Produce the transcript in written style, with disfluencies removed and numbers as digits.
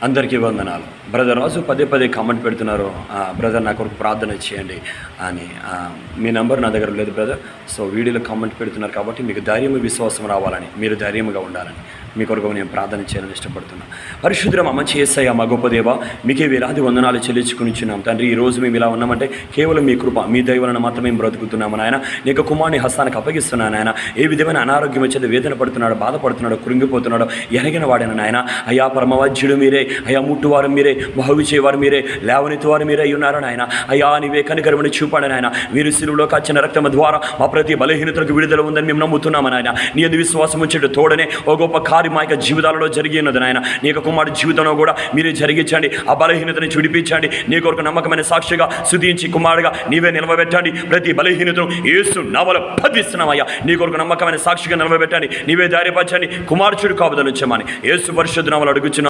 అందరికీ వందనాలు. బ్రదర్ రాజు పదే పదే కామెంట్ పెడుతున్నారు, బ్రదర్ నా కొరకు ప్రార్థన చేయండి అని. మీ నంబర్ నా దగ్గర లేదు బ్రదర్. సో వీడియోలో కామెంట్ పెడుతున్నారు కాబట్టి మీకు ధైర్యం విశ్వాసం రావాలని, మీరు ధైర్యంగా ఉండాలని మీ కొరకు నేను ప్రార్థన చేయాలని ఇష్టపడుతున్నాను. పరిశుద్ధ మా మంచి యేసయ్య, మా గొప్ప దేవ, మీకే వేలాది వందనాలు చెల్లించుకునిచున్నాం తండ్రి. ఈరోజు మేము ఇలా ఉన్నామంటే కేవలం మీ కృప, మీ దయ వలన మాత్రమే మేము బ్రతుకుతున్నాము నాయన. నీకు కుమారుని హస్తానికి అప్పగిస్తున్నాను నాయన. ఏ విధమైన అనారోగ్యం వచ్చేది, వేదన పడుతున్నాడు, బాధపడుతున్నాడు, కృంగిపోతున్నాడు, ఎరగిన వాడిన నాయన. అయ్యా పరమవైద్యుడు మీరే, అయ్యా ముట్టువారు మీరే, బాగుచేవారు మీరే, లేవనెత్తువారు మీరే ఉన్నారు నాయన. అయ్యా నీవే కనికరమని చూపాడు నాయన. మీరు సిలువలో కాచిన రక్తము ద్వారా మా ప్రతి బలహీనతలకు విడుదల ఉందని మేము నమ్ముతున్నాము నాయన. నీ యందు విశ్వాసం ఉంచేట తోడనే ఓ గొప్ప కార్యం మా యొక్క జీవితాలలో జరిగి ఉన్నది నాయన. నీ యొక్క కుమారుడి జీవితంలో కూడా మీరే జరిగించండి, ఆ బలహీనతని విడిపించండి. నీ కొరకు నమ్మకమైన సాక్షిగా స్తుతించి కుమారుడుగా నీవే నిలవబెట్టండి. ప్రతి బలహీనతను యేసు నామములో బంధిస్తున్నామయ్యా. నీ కొరకు నమ్మకమైన సాక్షిగా నిలవబెట్టండి, నీవే ధైర్యపరచండి. కుమారుడు కాపుదలు వచ్చామని యేసు పరిశుద్ధ నామములో అడుగుచున్నాము.